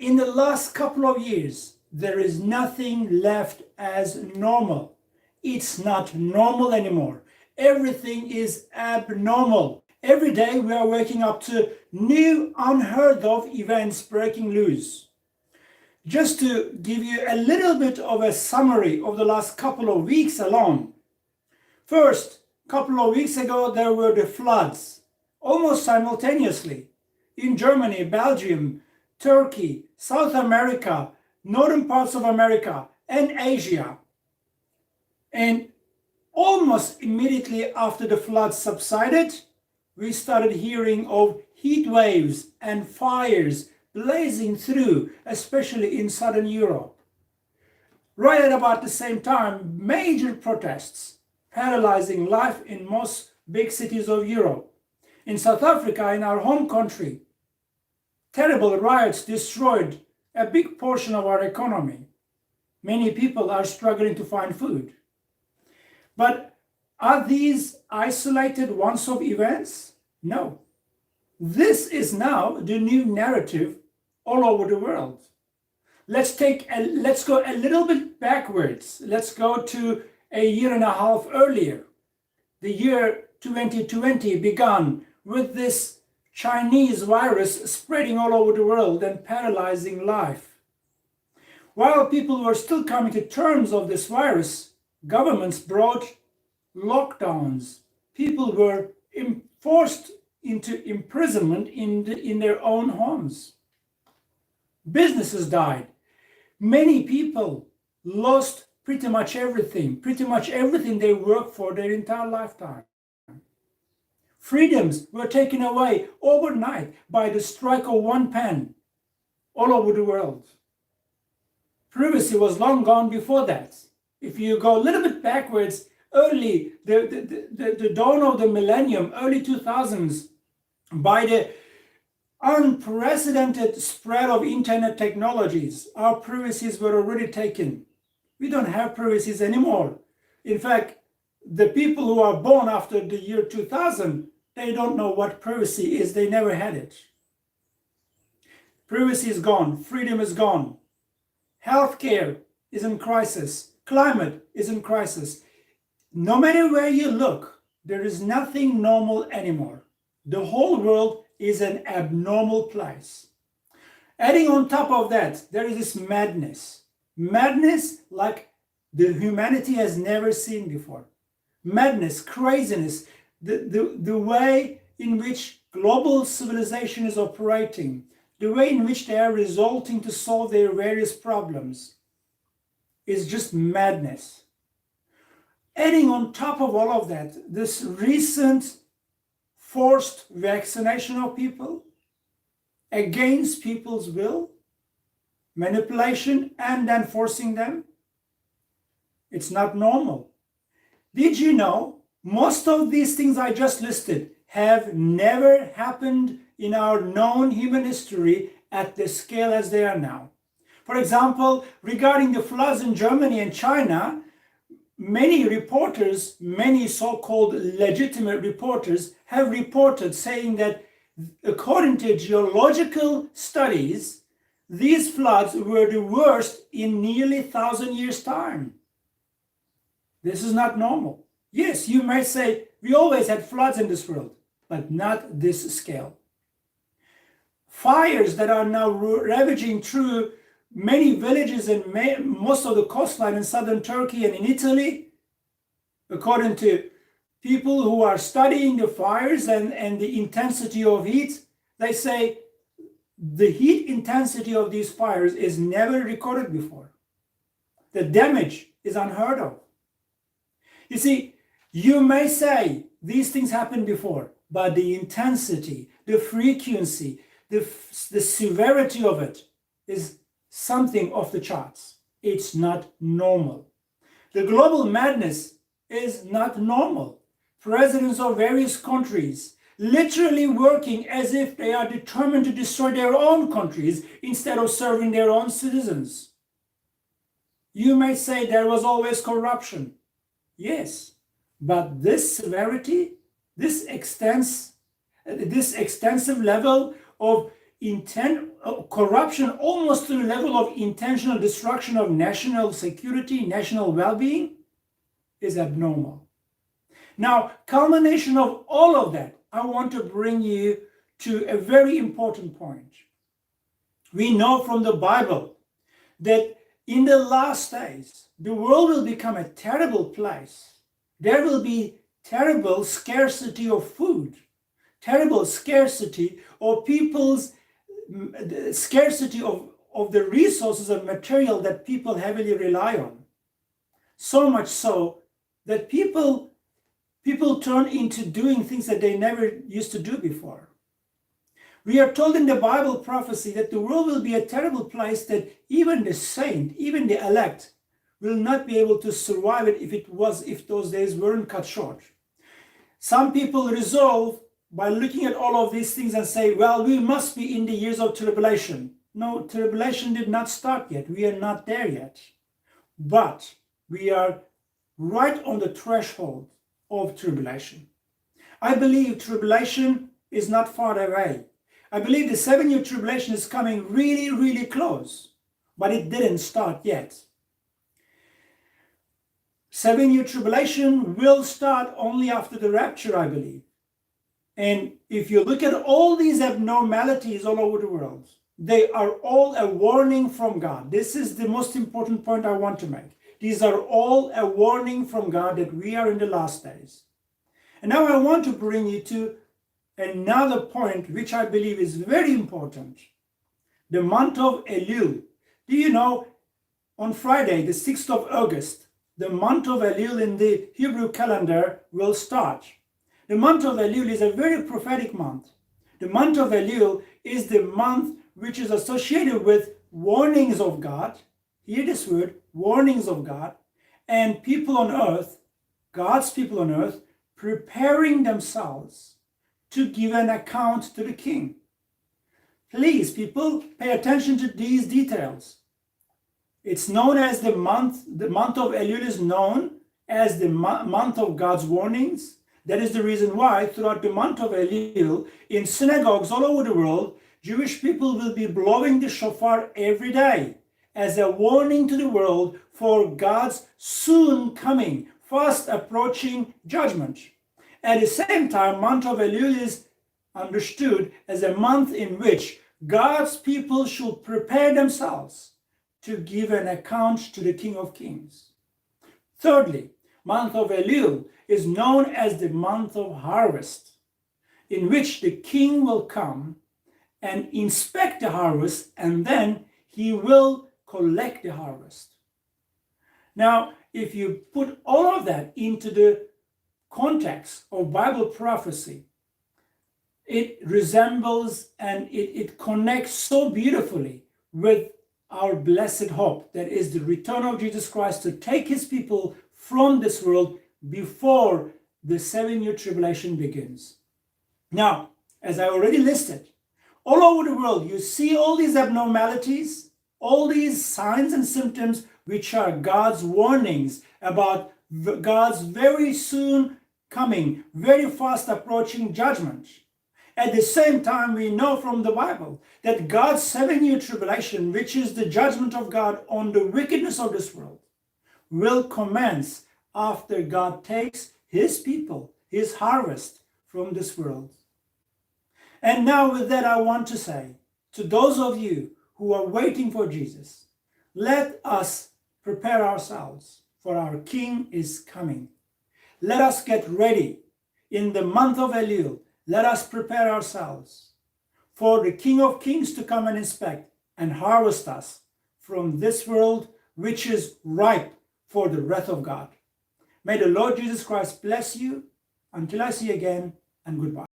In the last couple of years, there is nothing left as normal. It's not normal anymore. Everything is abnormal. Every day we are waking up to new, unheard of events breaking loose. Just to give you a little bit of a summary of the last couple of weeks alone. First, a couple of weeks ago, there were the floods, almost simultaneously, in Germany, Belgium, Turkey, South America, northern parts of America, and Asia. And almost immediately after the floods subsided, we started hearing of heat waves and fires blazing through, especially in southern Europe. Right at about the same time, major protests paralyzing life in most big cities of Europe. In South Africa, in our home country, terrible riots destroyed a big portion of our economy. Many people are struggling to find food. But are these isolated once-off events? No. This is now the new narrative all over the world. Let's go a little bit backwards. Let's go to a year and a half earlier. The year 2020 began with this Chinese virus spreading all over the world and paralyzing life. While people were still coming to terms of this virus, governments brought lockdowns. People were forced into imprisonment in their own homes. Businesses died. Many people lost pretty much everything they worked for their entire lifetime. Freedoms were taken away overnight by the strike of one pen all over the world. Privacy was long gone before that. If you go a little bit backwards, the dawn of the millennium, early 2000s, by the unprecedented spread of internet technologies, our privacies were already taken. We don't have privacies anymore. In fact, the people who are born after the year 2000, they don't know what privacy is. They never had it. Privacy is gone. Freedom is gone. Healthcare is in crisis. Climate is in crisis. No matter where you look, there is nothing normal anymore. The whole world is an abnormal place. Adding on top of that, there is this madness. Madness like the humanity has never seen before. Madness, craziness, the way in which global civilization is operating, the way in which they are resulting to solve their various problems is just madness. Adding on top of all of that, this recent forced vaccination of people against people's will, manipulation, and then forcing them, it's not normal. Did you know most of these things I just listed have never happened in our known human history at the scale as they are now? For example, regarding the floods in Germany and China, many reporters, many so-called legitimate reporters, have reported saying that according to geological studies, these floods were the worst in nearly 1,000 years' time. This is not normal. Yes, you might say we always had floods in this world, but not this scale. Fires that are now ravaging through many villages and most of the coastline in southern Turkey and in Italy, according to people who are studying the fires and the intensity of heat, they say the heat intensity of these fires is never recorded before. The damage is unheard of. You see, you may say these things happened before, but the intensity, the frequency, the severity of it is something off the charts. It's not normal. The global madness is not normal. Presidents of various countries literally working as if they are determined to destroy their own countries instead of serving their own citizens. You may say there was always corruption. Yes, but this severity, this extensive level of corruption almost to the level of intentional destruction of national security, national well-being, is abnormal. Now, culmination of all of that, I want to bring you to a very important point. We know from the Bible that in the last days, the world will become a terrible place. There will be terrible scarcity of food, terrible scarcity of people's scarcity of the resources of material that people heavily rely on. So much so that people turn into doing things that they never used to do before. We are told in the Bible prophecy that the world will be a terrible place, that even the saint, even the elect, will not be able to survive it if those days weren't cut short. Some people resolve by looking at all of these things and say, well, we must be in the years of tribulation. No, tribulation did not start yet. We are not there yet. But we are right on the threshold of tribulation. I believe tribulation is not far away. I believe the 7-year tribulation is coming really, really close, but it didn't start yet. 7-year tribulation will start only after the rapture, I believe. And if you look at all these abnormalities all over the world, they are all a warning from God. This is the most important point I want to make. These are all a warning from God that we are in the last days. And now I want to bring you to another point which I believe is very important. The month of Elul. Do you know, on Friday, the 6th of August, the month of Elul in the Hebrew calendar will start. The month of Elul is a very prophetic month. The month of Elul is the month which is associated with warnings of God. Hear this word, warnings of God, and people on earth, God's people on earth, preparing themselves to give an account to the king. Please, people, pay attention to these details. It's known as the month of Elul is known as the month of God's warnings. That is the reason why throughout the month of Elul, in synagogues all over the world, Jewish people will be blowing the shofar every day as a warning to the world for God's soon coming, fast approaching judgment. At the same time, month of Elul is understood as a month in which God's people should prepare themselves to give an account to the King of Kings. Thirdly, month of Elul is known as the month of harvest, in which the king will come and inspect the harvest, and then he will collect the harvest. Now, if you put all of that into the context of Bible prophecy, it resembles and it connects so beautifully with our blessed hope, that is the return of Jesus Christ to take his people from this world before the 7-year tribulation begins. Now, as I already listed, all over the world, you see all these abnormalities, all these signs and symptoms, which are God's warnings about God's very soon coming, very fast approaching judgment. At the same time, we know from the Bible that God's 7-year tribulation, which is the judgment of God on the wickedness of this world, will commence after God takes his people, his harvest from this world. And now with that, I want to say to those of you who are waiting for Jesus, let us prepare ourselves, for our King is coming. Let us get ready in the month of Elul. Let us prepare ourselves for the King of Kings to come and inspect and harvest us from this world, which is ripe for the wrath of God. May the Lord Jesus Christ bless you. Until I see you again, and goodbye.